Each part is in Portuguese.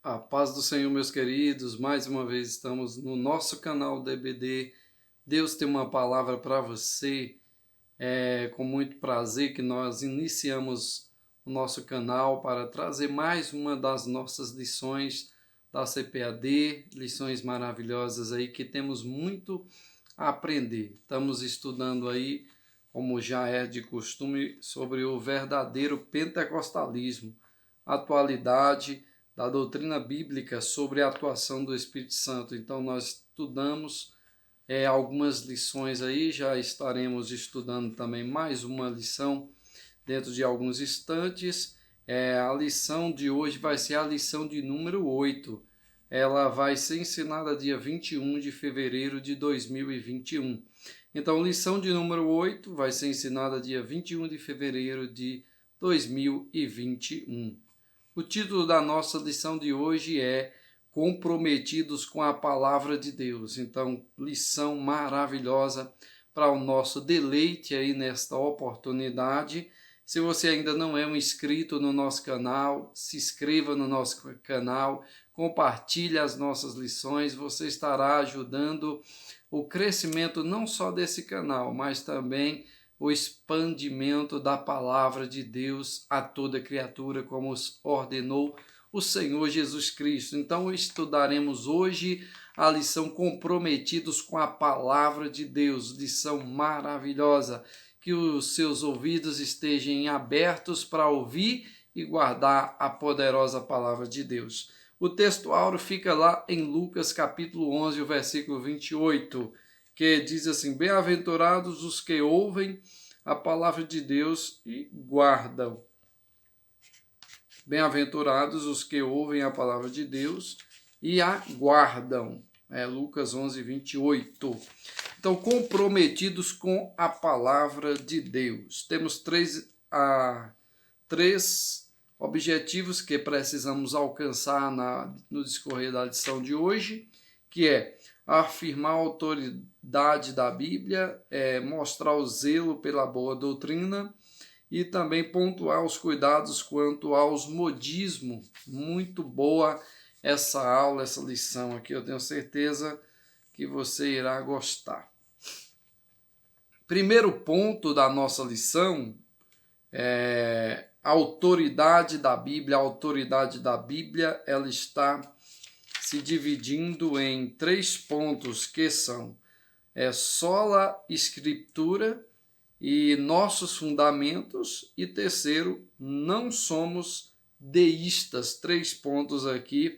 A paz do Senhor, meus queridos, mais uma vez estamos no nosso canal DBD. Deus tem uma palavra para você. É com muito prazer que nós iniciamos o nosso canal para trazer mais uma das nossas lições da CPAD, lições maravilhosas aí que temos muito a aprender. Estamos estudando aí, como já é de costume, sobre o verdadeiro pentecostalismo, atualidade da doutrina bíblica sobre a atuação do Espírito Santo. Então nós estudamos algumas lições aí, já estaremos estudando também mais uma lição dentro de alguns instantes. A lição de hoje vai ser a lição de número 8. Ela vai ser ensinada dia 21 de fevereiro de 2021. Então, lição de número 8 vai ser ensinada dia 21 de fevereiro de 2021. O título da nossa lição de hoje é Comprometidos com a Palavra de Deus. Então, lição maravilhosa para o nosso deleite aí nesta oportunidade. Se você ainda não é um inscrito no nosso canal, se inscreva no nosso canal, compartilhe as nossas lições, você estará ajudando o crescimento não só desse canal, mas também o expandimento da palavra de Deus a toda criatura, como ordenou o Senhor Jesus Cristo. Então, estudaremos hoje a lição Comprometidos com a Palavra de Deus, lição maravilhosa, que os seus ouvidos estejam abertos para ouvir e guardar a poderosa palavra de Deus. O texto áureo fica lá em Lucas capítulo 11, o versículo 28, que diz assim: Bem-aventurados os que ouvem a palavra de Deus e guardam. Bem-aventurados os que ouvem a palavra de Deus e a guardam. Lucas 11, 28. Então, comprometidos com a palavra de Deus. Temos três objetivos que precisamos alcançar no discorrer da lição de hoje, que é afirmar a autoridade da Bíblia, mostrar o zelo pela boa doutrina e também pontuar os cuidados quanto aos modismos. Muito boa essa aula, essa lição aqui, eu tenho certeza que você irá gostar. Primeiro ponto da nossa lição é a autoridade da Bíblia. A autoridade da Bíblia, ela está se dividindo em 3 pontos, que são sola escritura e nossos fundamentos, e terceiro, não somos deístas. 3 pontos aqui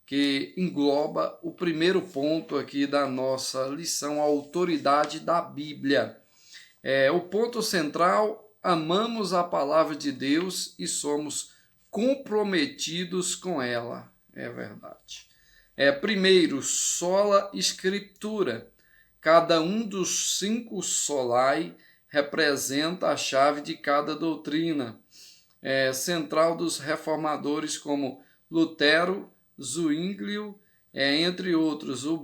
que engloba o primeiro ponto aqui da nossa lição, a autoridade da Bíblia. O ponto central: amamos a palavra de Deus e somos comprometidos com ela. É verdade. Primeiro, sola escritura. Cada um dos 5 solai representa a chave de cada doutrina central dos reformadores, como Lutero, Zwinglio, entre outros. O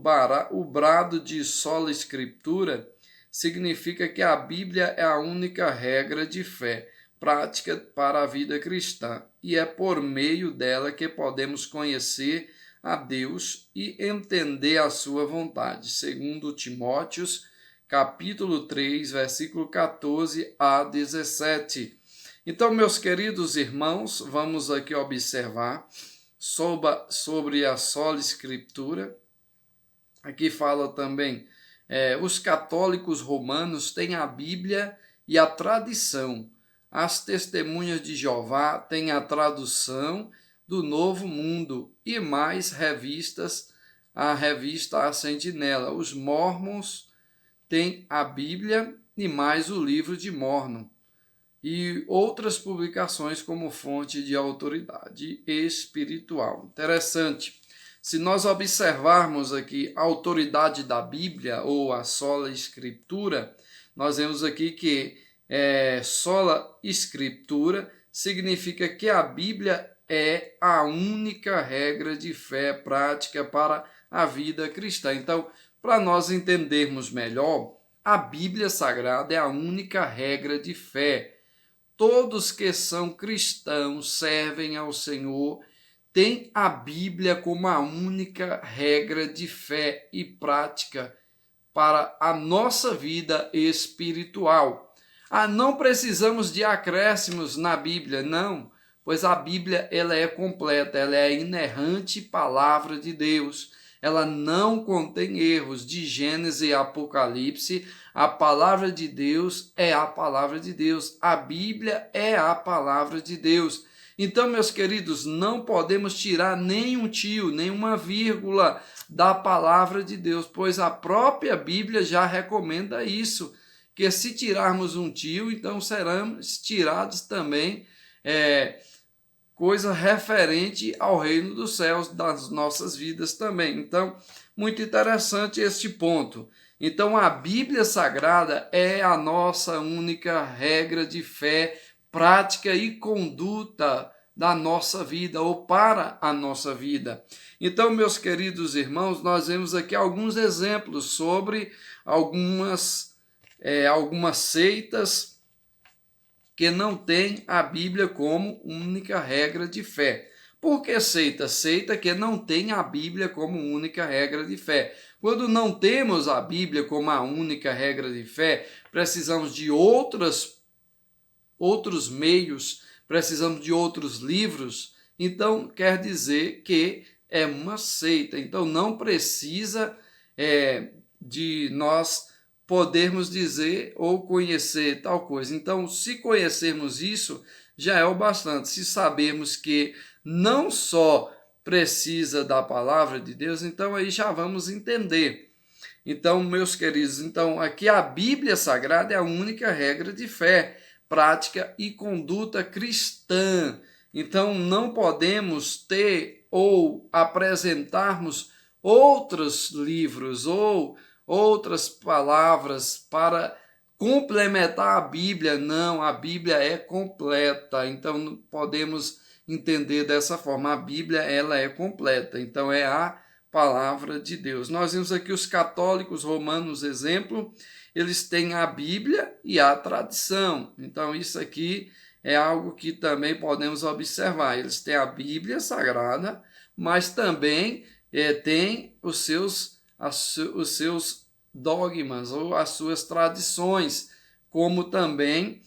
brado de sola escritura significa que a Bíblia é a única regra de fé prática para a vida cristã, e é por meio dela que podemos conhecer a Deus e entender a sua vontade, segundo Timóteos, capítulo 3, versículo 14 a 17. Então, meus queridos irmãos, vamos aqui observar sobre a sola escritura. Aqui fala também, os católicos romanos têm a Bíblia e a tradição. As testemunhas de Jeová têm a tradução do Novo Mundo e mais revistas, a revista A Sentinela. Os Mormons têm a Bíblia e mais o livro de Mórmon e outras publicações como fonte de autoridade espiritual. Interessante. Se nós observarmos aqui a autoridade da Bíblia ou a sola escritura, nós vemos aqui que sola escritura significa que a Bíblia é a única regra de fé prática para a vida cristã. Então, para nós entendermos melhor, a Bíblia Sagrada é a única regra de fé. Todos que são cristãos servem ao Senhor, tem a Bíblia como a única regra de fé e prática para a nossa vida espiritual. Não precisamos de acréscimos na Bíblia, não, pois a Bíblia ela é completa, ela é a inerrante palavra de Deus. Ela não contém erros. De Gênesis e Apocalipse, a palavra de Deus é a palavra de Deus. A Bíblia é a palavra de Deus. Então, meus queridos, não podemos tirar nenhum tio, nenhuma vírgula da palavra de Deus, pois a própria Bíblia já recomenda isso, que se tirarmos um tio, então seremos tirados também coisa referente ao reino dos céus, das nossas vidas também. Então, muito interessante este ponto. Então, a Bíblia Sagrada é a nossa única regra de fé, prática e conduta da nossa vida ou para a nossa vida. Então, meus queridos irmãos, nós vemos aqui alguns exemplos sobre algumas seitas que não têm a Bíblia como única regra de fé. Por que seita? Seita que não tem a Bíblia como única regra de fé. Quando não temos a Bíblia como a única regra de fé, precisamos de outros meios, precisamos de outros livros. Então, quer dizer que é uma seita. Então, não precisa de nós podermos dizer ou conhecer tal coisa. Então, se conhecermos isso, já é o bastante. Se sabermos que não só precisa da palavra de Deus, então aí já vamos entender. Então, meus queridos, então aqui a Bíblia Sagrada é a única regra de fé, prática e conduta cristã. Então, não podemos ter ou apresentarmos outros livros ou outras palavras para complementar a Bíblia. Não, a Bíblia é completa. Então, podemos entender dessa forma. A Bíblia, ela é completa. Então, é a palavra de Deus. Nós vimos aqui os católicos romanos, exemplo, eles têm a Bíblia e a tradição. Então, isso aqui é algo que também podemos observar. Eles têm a Bíblia Sagrada, mas também têm os seus dogmas ou as suas tradições, como também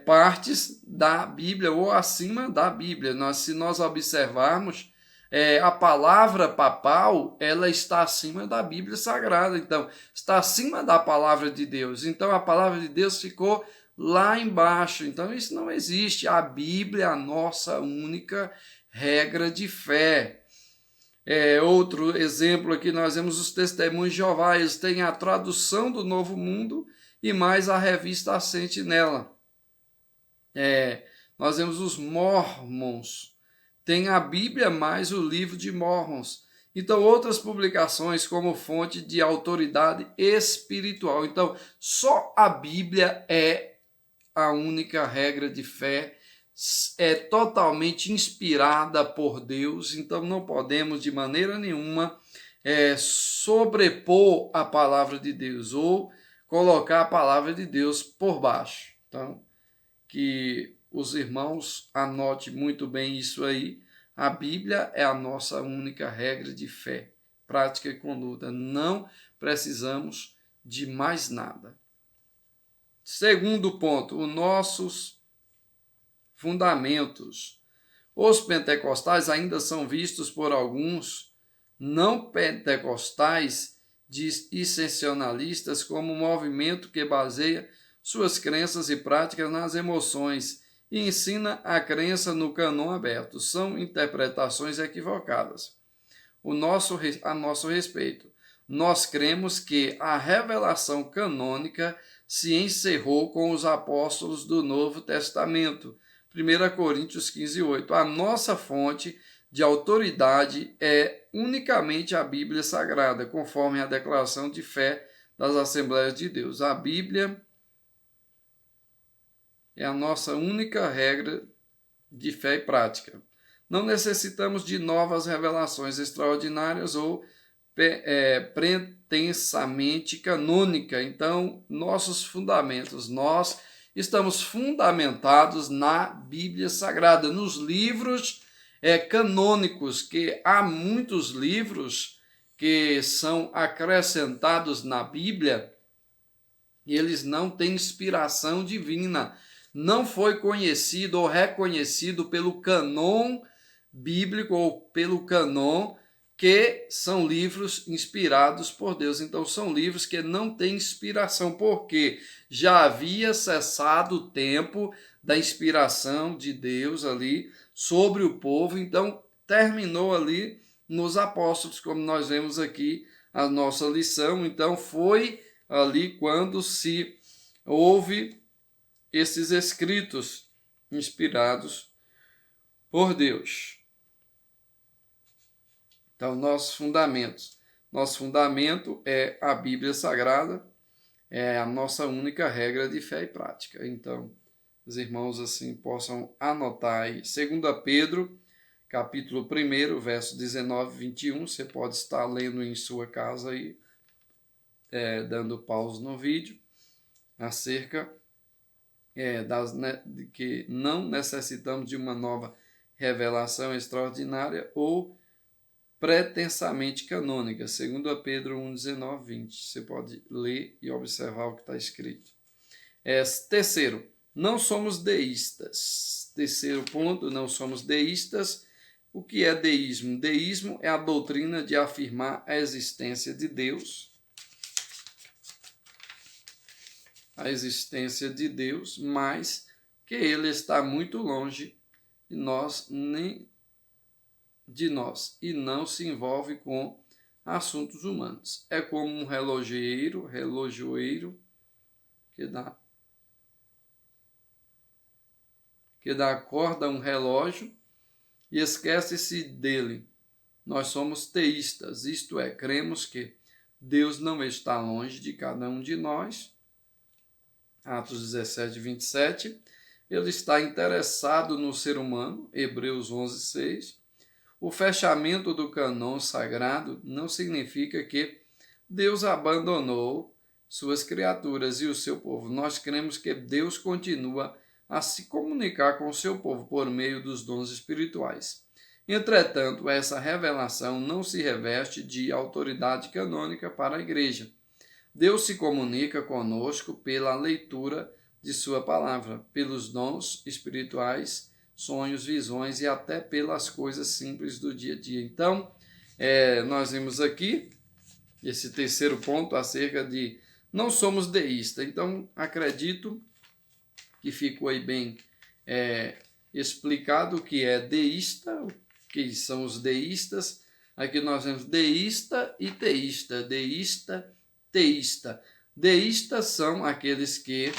partes da Bíblia ou acima da Bíblia. Se nós observarmos, a palavra papal, ela está acima da Bíblia Sagrada, então está acima da palavra de Deus. Então a palavra de Deus ficou lá embaixo. Então isso não existe. A Bíblia é a nossa única regra de fé. Outro exemplo aqui, nós vemos os Testemunhos de Jeová. Eles têm a tradução do Novo Mundo e mais a revista A Sentinela. Nós vemos os Mormons, tem a Bíblia mais o livro de Mormons. Então, outras publicações como fonte de autoridade espiritual. Então, só a Bíblia é a única regra de fé, é totalmente inspirada por Deus. Então, não podemos de maneira nenhuma sobrepor a palavra de Deus ou colocar a palavra de Deus por baixo. Então, que os irmãos anotem muito bem isso aí. A Bíblia é a nossa única regra de fé, prática e conduta. Não precisamos de mais nada. Segundo ponto, os nossos fundamentos. Os pentecostais ainda são vistos por alguns não pentecostais dissensionalistas como um movimento que baseia suas crenças e práticas nas emoções e ensina a crença no cânon aberto. São interpretações equivocadas. A nosso respeito, nós cremos que a revelação canônica se encerrou com os apóstolos do Novo Testamento. 1 Coríntios 15:8. A nossa fonte de autoridade é unicamente a Bíblia Sagrada, conforme a declaração de fé das Assembleias de Deus. A Bíblia é a nossa única regra de fé e prática. Não necessitamos de novas revelações extraordinárias ou pretensamente canônica. Então, nossos fundamentos, nós estamos fundamentados na Bíblia Sagrada, nos livros canônicos, que há muitos livros que são acrescentados na Bíblia e eles não têm inspiração divina. Não foi conhecido ou reconhecido pelo cânon bíblico ou pelo cânon, que são livros inspirados por Deus. Então, são livros que não têm inspiração, porque já havia cessado o tempo da inspiração de Deus ali sobre o povo. Então, terminou ali nos apóstolos, como nós vemos aqui a nossa lição. Então, foi ali quando se houve esses escritos inspirados por Deus. Então, nossos fundamentos. Nosso fundamento é a Bíblia Sagrada, é a nossa única regra de fé e prática. Então, os irmãos assim possam anotar aí. 2 Pedro, capítulo 1, verso 19 e 21. Você pode estar lendo em sua casa aí, dando pausa no vídeo, acerca de que não necessitamos de uma nova revelação extraordinária ou pretensamente canônica. 2 Pedro 1, 19, 20. Você pode ler e observar o que está escrito. Terceiro, não somos deístas. Terceiro ponto, não somos deístas. O que é deísmo? Deísmo é a doutrina de afirmar a existência de Deus. A existência de Deus, mas que ele está muito longe de nós e não se envolve com assuntos humanos. É como um relojoeiro que dá corda a um relógio e esquece-se dele. Nós somos teístas, isto é, cremos que Deus não está longe de cada um de nós. Atos 17, 27. Ele está interessado no ser humano. Hebreus 11, 6. O fechamento do cânon sagrado não significa que Deus abandonou suas criaturas e o seu povo. Nós cremos que Deus continua a se comunicar com o seu povo por meio dos dons espirituais. Entretanto, essa revelação não se reveste de autoridade canônica para a igreja. Deus se comunica conosco pela leitura de sua palavra, pelos dons espirituais, sonhos, visões e até pelas coisas simples do dia a dia. Então, nós vimos aqui esse terceiro ponto acerca de não somos deístas. Então, acredito que ficou aí bem explicado o que é deísta, o que são os deístas. Aqui nós vemos deísta e teísta. Deísta, teísta. Deístas são aqueles que,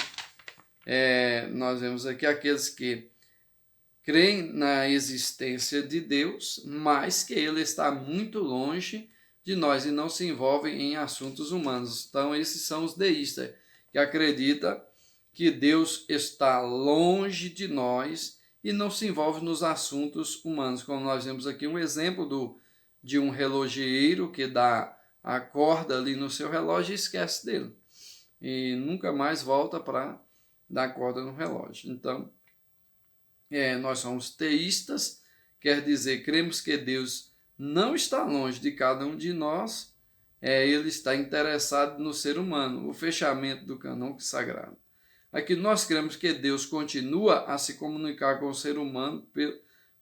nós vemos aqui, aqueles que creem na existência de Deus, mas que ele está muito longe de nós e não se envolvem em assuntos humanos. Então, esses são os deístas, que acreditam que Deus está longe de nós e não se envolve nos assuntos humanos. Como nós vemos aqui um exemplo de um relojoeiro que dá a corda ali no seu relógio e esquece dele. E nunca mais volta para dar corda no relógio. Então, nós somos teístas, quer dizer, cremos que Deus não está longe de cada um de nós, ele está interessado no ser humano, o fechamento do cânon sagrado. Aqui nós cremos que Deus continua a se comunicar com o ser humano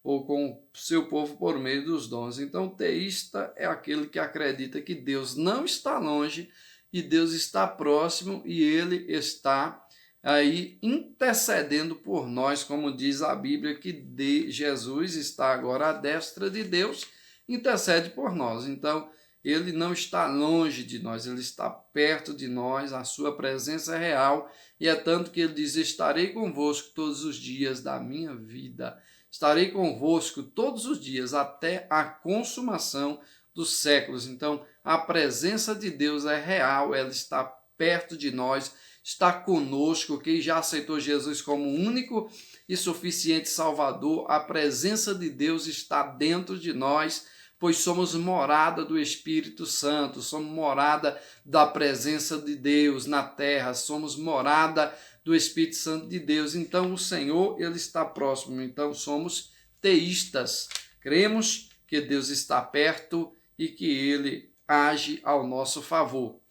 ou com o seu povo por meio dos dons. Então, teísta é aquele que acredita que Deus não está longe e Deus está próximo e ele está aí intercedendo por nós, como diz a Bíblia, que Jesus está agora à destra de Deus, intercede por nós. Então, ele não está longe de nós, ele está perto de nós, a sua presença é real, e é tanto que ele diz: estarei convosco todos os dias da minha vida, estarei convosco todos os dias até a consumação dos séculos. Então, a presença de Deus é real, ela está perto de nós, está conosco. Quem já aceitou Jesus como único e suficiente Salvador, a presença de Deus está dentro de nós, pois somos morada do Espírito Santo, somos morada da presença de Deus na terra, somos morada do Espírito Santo de Deus. Então, o Senhor, ele está próximo. Então, somos teístas, Cremos que Deus está perto e que Ele age ao nosso favor.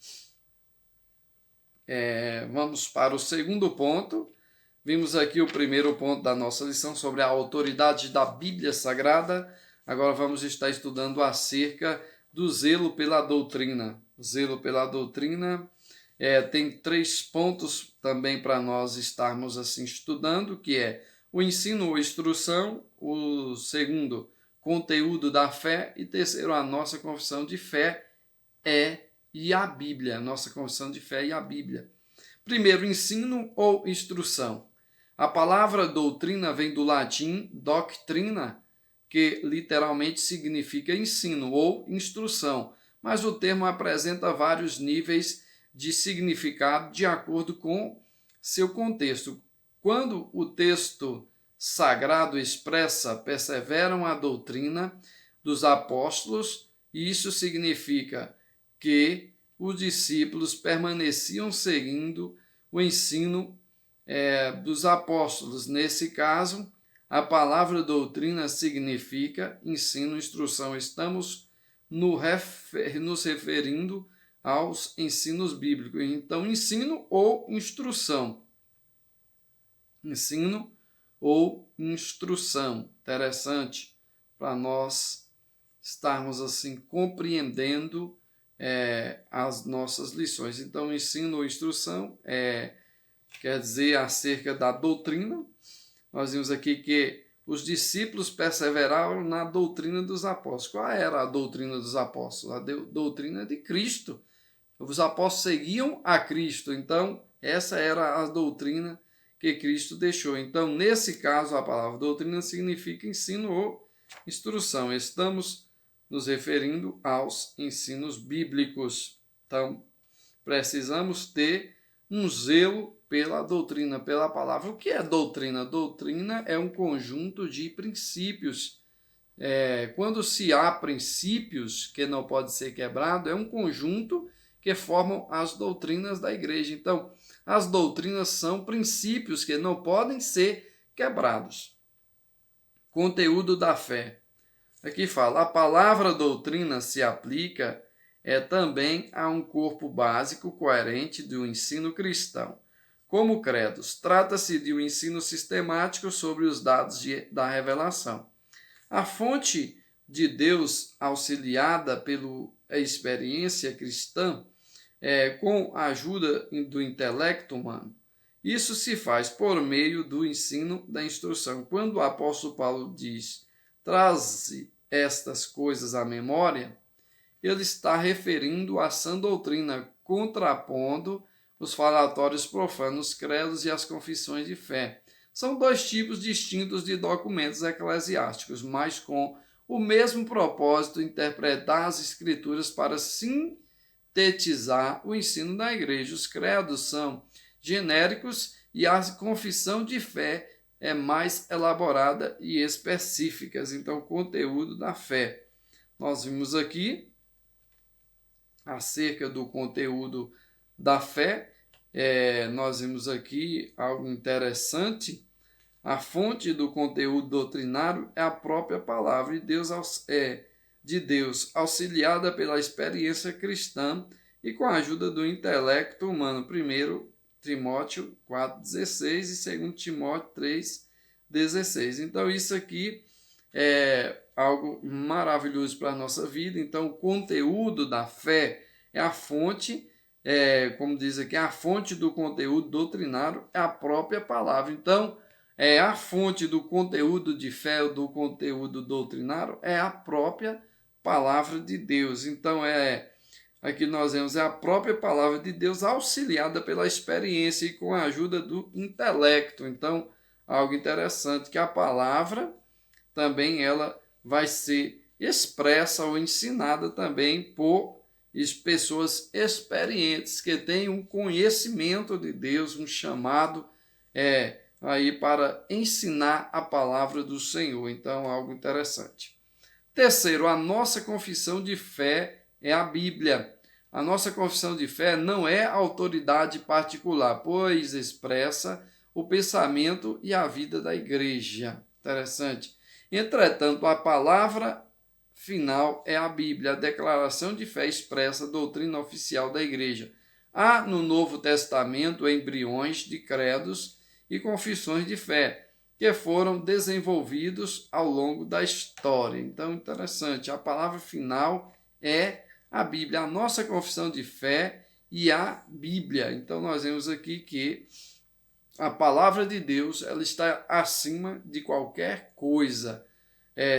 Vamos para o segundo ponto. Vimos aqui o primeiro ponto da nossa lição sobre a autoridade da Bíblia Sagrada. Agora vamos estar estudando acerca do zelo pela doutrina. O zelo pela doutrina tem 3 pontos também para nós estarmos assim estudando, que é o ensino ou instrução, o segundo, conteúdo da fé, e terceiro, a nossa confissão de fé e a Bíblia. Nossa confissão de fé e a Bíblia. Primeiro, ensino ou instrução. A palavra doutrina vem do latim doctrina, que literalmente significa ensino ou instrução, mas o termo apresenta vários níveis de significado de acordo com seu contexto. Quando o texto sagrado expressa perseveram a doutrina dos apóstolos, isso significa que os discípulos permaneciam seguindo o ensino dos apóstolos. Nesse caso, a palavra doutrina significa ensino, instrução. Estamos nos referindo aos ensinos bíblicos. Então, ensino ou instrução. Ensino ou instrução. Interessante para nós estarmos assim compreendendo as nossas lições. Então, ensino ou instrução quer dizer acerca da doutrina. Nós vimos aqui que os discípulos perseveraram na doutrina dos apóstolos. Qual era a doutrina dos apóstolos? A doutrina de Cristo. Os apóstolos seguiam a Cristo, então essa era a doutrina que Cristo deixou. Então, nesse caso, a palavra doutrina significa ensino ou instrução. Estamos nos referindo aos ensinos bíblicos. Então, precisamos ter um zelo pela doutrina, pela palavra. O que é doutrina? Doutrina é um conjunto de princípios. Quando se há princípios que não pode ser quebrado, é um conjunto que formam as doutrinas da igreja. Então, as doutrinas são princípios que não podem ser quebrados. Conteúdo da fé. Aqui fala, a palavra doutrina se aplica também a um corpo básico coerente do ensino cristão. Como credos, trata-se de um ensino sistemático sobre os dados da revelação. A fonte de Deus, auxiliada pela experiência cristã, com a ajuda do intelecto humano. Isso se faz por meio do ensino da instrução. Quando o apóstolo Paulo diz, traze estas coisas à memória, ele está referindo à sã doutrina, contrapondo os falatórios profanos, credos e as confissões de fé. São 2 tipos distintos de documentos eclesiásticos, mas com o mesmo propósito, interpretar as escrituras para sintetizar o ensino da igreja. Os credos são genéricos e a confissão de fé é mais elaborada e específica. Então, conteúdo da fé. Nós vimos aqui acerca do conteúdo da fé, nós vimos aqui algo interessante. A fonte do conteúdo doutrinário é a própria palavra de Deus, auxiliada pela experiência cristã e com a ajuda do intelecto humano. 1 Timóteo 4,16 e 2 Timóteo 3,16. Então, isso aqui é algo maravilhoso para a nossa vida. Então, o conteúdo da fé é a fonte, como diz aqui, a fonte do conteúdo doutrinário é a própria palavra. Então, a fonte do conteúdo de fé, do conteúdo doutrinário, é a própria palavra de Deus. Então, aqui nós vemos a própria palavra de Deus auxiliada pela experiência e com a ajuda do intelecto. Então, algo interessante, que a palavra também ela vai ser expressa ou ensinada também por pessoas experientes que têm um conhecimento de Deus, um chamado aí para ensinar a palavra do Senhor. Então, algo interessante. Terceiro, a nossa confissão de fé é a Bíblia. A nossa confissão de fé não é autoridade particular, pois expressa o pensamento e a vida da igreja. Interessante. Entretanto, a palavra final é a Bíblia, a declaração de fé expressa, a doutrina oficial da Igreja. Há no Novo Testamento embriões de credos e confissões de fé que foram desenvolvidos ao longo da história. Então, interessante, a palavra final é a Bíblia, a nossa confissão de fé e a Bíblia. Então, nós vemos aqui que a palavra de Deus ela está acima de qualquer coisa,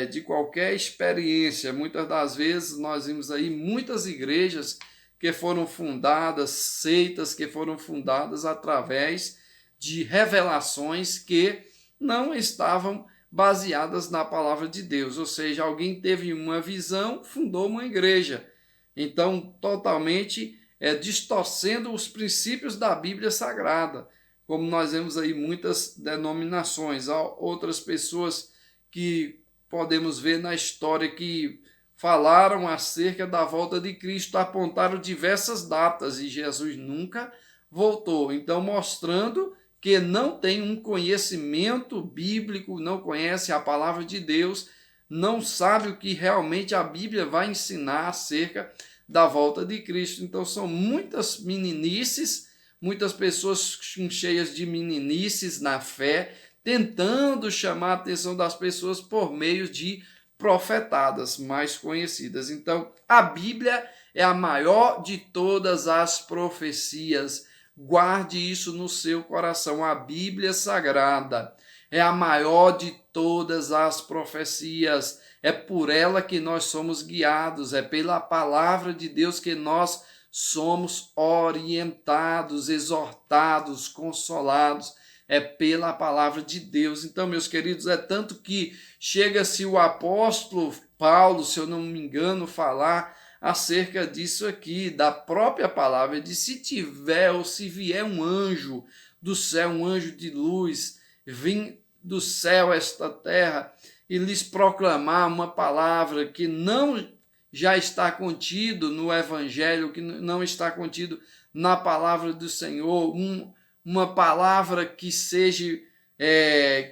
de qualquer experiência. Muitas das vezes nós vimos aí muitas igrejas que foram fundadas, seitas que foram fundadas através de revelações que não estavam baseadas na palavra de Deus. Ou seja, alguém teve uma visão, fundou uma igreja. Então, totalmente distorcendo os princípios da Bíblia Sagrada. Como nós vemos aí muitas denominações, há outras pessoas que podemos ver na história que falaram acerca da volta de Cristo, apontaram diversas datas e Jesus nunca voltou. Então, mostrando que não tem um conhecimento bíblico, não conhece a palavra de Deus, não sabe o que realmente a Bíblia vai ensinar acerca da volta de Cristo. Então, são muitas meninices, muitas pessoas cheias de meninices na fé, tentando chamar a atenção das pessoas por meio de profetadas mais conhecidas. Então, a Bíblia é a maior de todas as profecias. Guarde isso no seu coração. A Bíblia Sagrada é a maior de todas as profecias. É por ela que nós somos guiados, é pela palavra de Deus que nós somos orientados, exortados, consolados, é pela palavra de Deus. Então, meus queridos, é tanto que chega-se o apóstolo Paulo, se eu não me engano, falar acerca disso aqui, da própria palavra, de se tiver ou se vier um anjo do céu, um anjo de luz, vir do céu a esta terra e lhes proclamar uma palavra que não já está contido no Evangelho, que não está contido na palavra do Senhor, uma palavra que seja,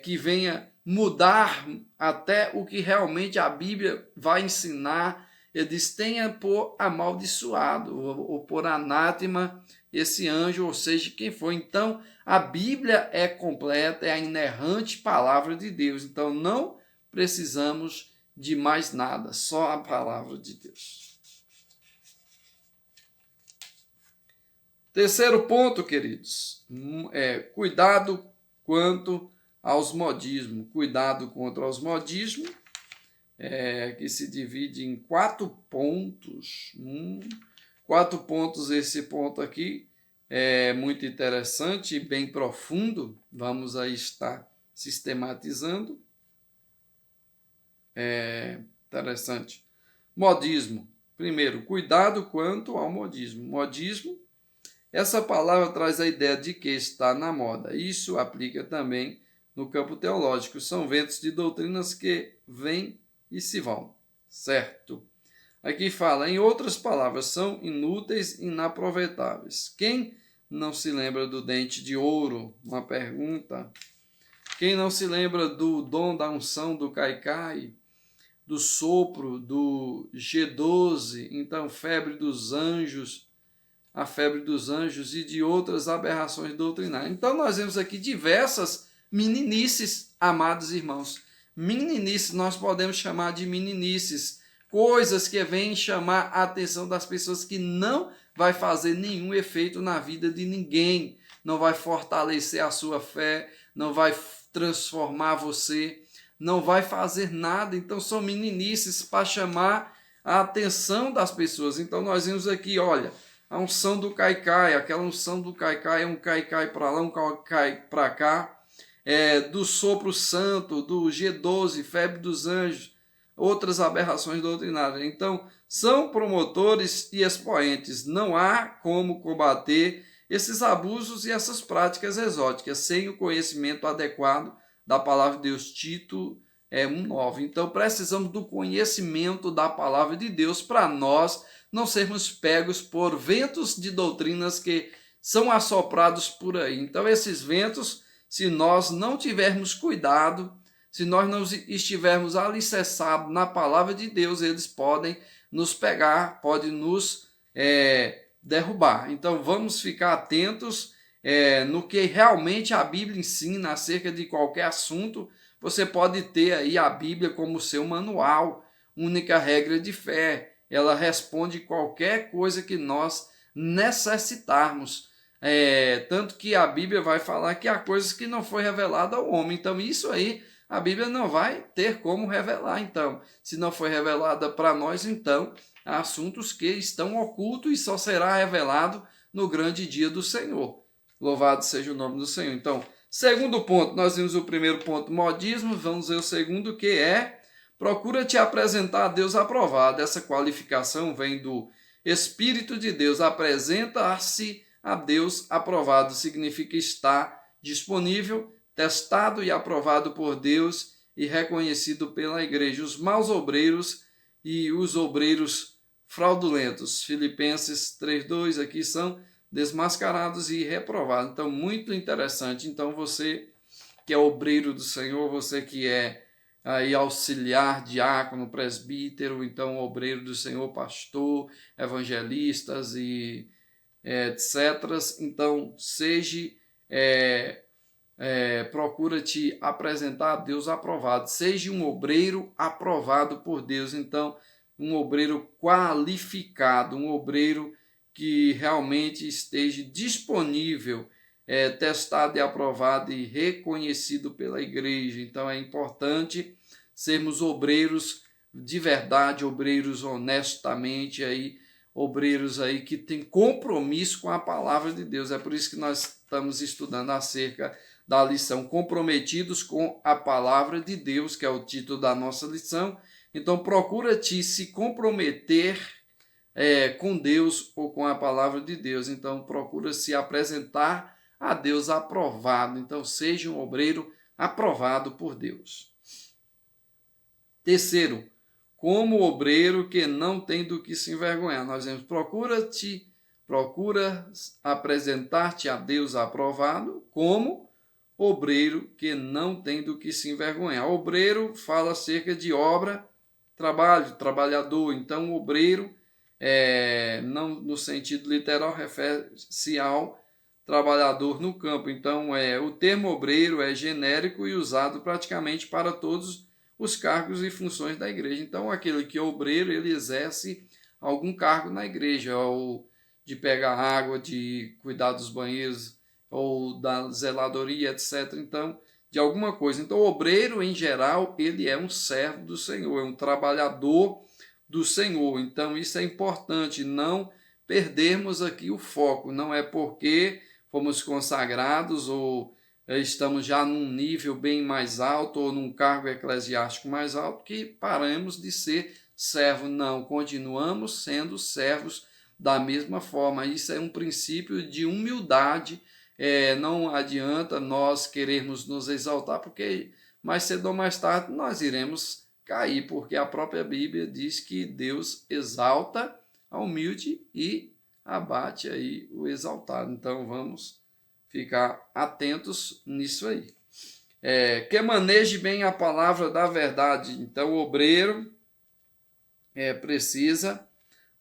que venha mudar até o que realmente a Bíblia vai ensinar. Ele diz, tenha por amaldiçoado, ou por anátema, esse anjo, ou seja, quem for. Então, a Bíblia é completa, é a inerrante palavra de Deus. Então, não precisamos de mais nada, só a palavra de Deus. Terceiro ponto, queridos, cuidado quanto aos modismos. Cuidado contra os modismos, que se divide em 4 pontos. 4 pontos, esse ponto aqui é muito interessante e bem profundo. Vamos aí estar sistematizando. Interessante. Modismo. Primeiro, cuidado quanto ao modismo. Modismo, essa palavra traz a ideia de que está na moda. Isso aplica também no campo teológico. São ventos de doutrinas que vêm e se vão, certo? Aqui fala, em outras palavras, são inúteis e inaproveitáveis. Quem não se lembra do dente de ouro? Uma pergunta. Quem não se lembra do dom da unção do Caicai, do sopro, do G12, então febre dos anjos, a febre dos anjos e de outras aberrações doutrinárias. Então nós vemos aqui diversas meninices, amados irmãos. Meninices, nós podemos chamar de meninices, coisas que vêm chamar a atenção das pessoas que não vai fazer nenhum efeito na vida de ninguém, não vai fortalecer a sua fé, não vai transformar você, não vai fazer nada. Então são meninices para chamar a atenção das pessoas. Então nós vimos aqui, olha, a unção do Caicai, aquela unção do Caicai é um Caicai para lá, um Caicai para cá, do sopro santo, do G12, febre dos anjos, outras aberrações doutrinárias. Então, são promotores e expoentes. Não há como combater esses abusos e essas práticas exóticas sem o conhecimento adequado da palavra de Deus. Tito 1:9. Então, precisamos do conhecimento da palavra de Deus para nós não sermos pegos por ventos de doutrinas que são assoprados por aí. Então, esses ventos, se nós não tivermos cuidado, Se nós não estivermos alicerçados na palavra de Deus, eles podem nos pegar, podem nos derrubar. Então vamos ficar atentos no que realmente a Bíblia ensina acerca de qualquer assunto. Você pode ter aí a Bíblia como seu manual, única regra de fé. Ela responde qualquer coisa que nós necessitarmos. Tanto que a Bíblia vai falar que há coisas que não foi revelada ao homem. Então isso aí a Bíblia não vai ter como revelar. Então, se não foi revelada para nós, então há assuntos que estão ocultos e só será revelado no grande dia do Senhor. Louvado seja o nome do Senhor. Então, segundo ponto, nós vimos o primeiro ponto, modismo, vamos ver o segundo, que é procura te apresentar a Deus aprovado. Essa qualificação vem do Espírito de Deus. Apresenta-se a Deus aprovado significa estar disponível, testado e aprovado por Deus e reconhecido pela igreja. Os maus obreiros e os obreiros fraudulentos. Filipenses 3:2 aqui são desmascarados e reprovados. Então, muito interessante. Então, você que é obreiro do Senhor, você que é aí auxiliar, diácono, presbítero, então obreiro do Senhor, pastor, evangelistas e etc. Então, seja, procura te apresentar a Deus aprovado. Seja um obreiro aprovado por Deus. Então, um obreiro qualificado, um obreiro que realmente esteja disponível, testado e aprovado e reconhecido pela igreja. Então é importante sermos obreiros de verdade, obreiros honestamente, obreiros que têm compromisso com a palavra de Deus. É por isso que nós estamos estudando acerca da lição Comprometidos com a Palavra de Deus, que é o título da nossa lição. Então procura-te se comprometer com Deus ou com a palavra de Deus. Então procura se apresentar a Deus aprovado. Então seja um obreiro aprovado por Deus. Terceiro, como obreiro que não tem do que se envergonhar. Nós vemos, procura apresentar-te a Deus aprovado como obreiro que não tem do que se envergonhar. Obreiro fala acerca de obra, trabalho, trabalhador. Então obreiro, não no sentido literal, refere-se ao trabalhador no campo. Então, o termo obreiro é genérico e usado praticamente para todos os cargos e funções da igreja. Então, aquele que é obreiro, ele exerce algum cargo na igreja, ou de pegar água, de cuidar dos banheiros, ou da zeladoria, etc. Então, de alguma coisa. Então, o obreiro, em geral, ele é um servo do Senhor, é um trabalhador do Senhor. Então, isso é importante, não perdermos aqui o foco. Não é porque fomos consagrados ou estamos já num nível bem mais alto ou num cargo eclesiástico mais alto que paramos de ser servo. Não, continuamos sendo servos da mesma forma. Isso é um princípio de humildade. Não adianta nós querermos nos exaltar, porque mais cedo ou mais tarde nós iremos cair, porque a própria Bíblia diz que Deus exalta a humilde e abate aí o exaltado. Então vamos ficar atentos nisso aí. Que maneje bem a palavra da verdade. Então o obreiro precisa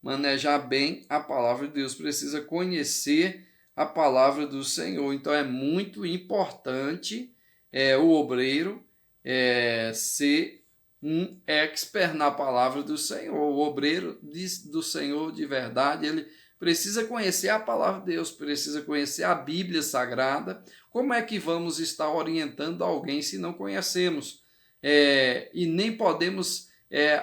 manejar bem a palavra de Deus, precisa conhecer a palavra do Senhor. Então é muito importante o obreiro ser um expert na palavra do Senhor. O obreiro do Senhor de verdade, ele precisa conhecer a palavra de Deus, precisa conhecer a Bíblia Sagrada. Como é que vamos estar orientando alguém se não conhecemos? E nem podemos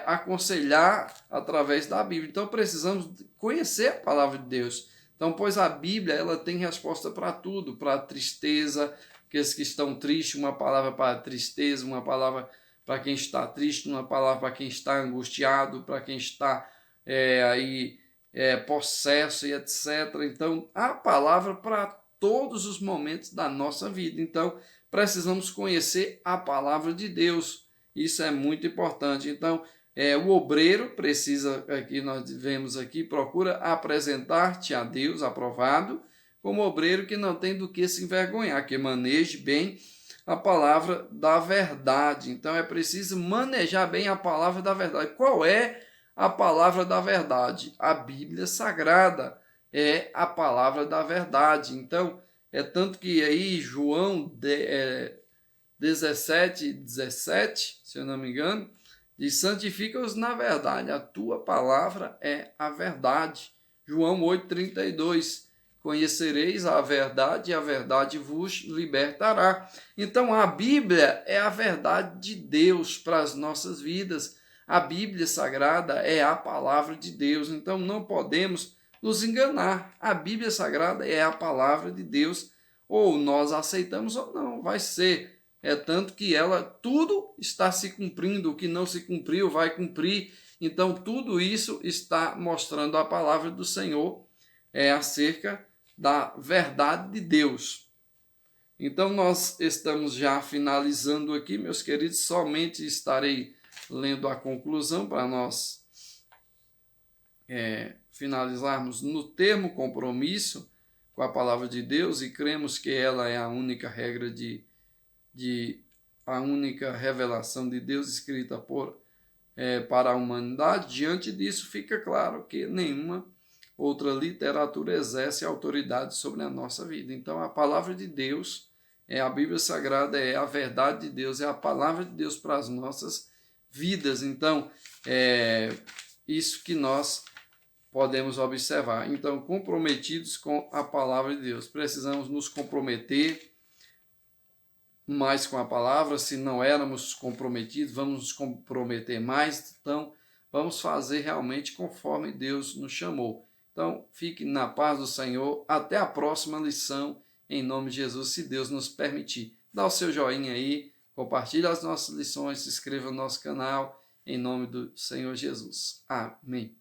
aconselhar através da Bíblia. Então precisamos conhecer a palavra de Deus. Então, pois a Bíblia, ela tem resposta para tudo, para a tristeza, aqueles que estão tristes, uma palavra para a tristeza, uma palavra para quem está triste, uma palavra para quem está angustiado, para quem está possesso e etc. Então, a palavra para todos os momentos da nossa vida. Então, precisamos conhecer a palavra de Deus. Isso é muito importante. Então, o obreiro precisa, aqui nós vemos aqui, procura apresentar-te a Deus aprovado, como obreiro que não tem do que se envergonhar, que maneje bem a palavra da verdade. Então é preciso manejar bem a palavra da verdade. Qual é a palavra da verdade? A Bíblia Sagrada é a palavra da verdade. Então, é tanto que aí João 17, se eu não me engano, diz: santifica-os na verdade, a tua palavra é a verdade. João 8,32, conhecereis a verdade e a verdade vos libertará. Então a Bíblia é a verdade de Deus para as nossas vidas. A Bíblia Sagrada é a palavra de Deus, então não podemos nos enganar. A Bíblia Sagrada é a palavra de Deus, ou nós aceitamos ou não, vai ser. É tanto que ela, tudo está se cumprindo, o que não se cumpriu vai cumprir. Então tudo isso está mostrando a palavra do Senhor acerca da verdade de Deus. Então nós estamos já finalizando aqui, meus queridos, somente estarei lendo a conclusão para nós finalizarmos no termo compromisso com a palavra de Deus, e cremos que ela é a única regra a única revelação de Deus escrita para a humanidade. Diante disso, fica claro que nenhuma outra literatura exerce autoridade sobre a nossa vida. Então, a palavra de Deus, a Bíblia Sagrada, é a verdade de Deus, é a palavra de Deus para as nossas vidas. Então, é isso que nós podemos observar. Então, comprometidos com a palavra de Deus. Precisamos nos comprometer mais com a palavra. Se não éramos comprometidos, vamos nos comprometer mais. Então, vamos fazer realmente conforme Deus nos chamou. Então, fique na paz do Senhor. Até a próxima lição, em nome de Jesus, se Deus nos permitir. Dá o seu joinha aí, compartilhe as nossas lições, se inscreva no nosso canal, em nome do Senhor Jesus. Amém.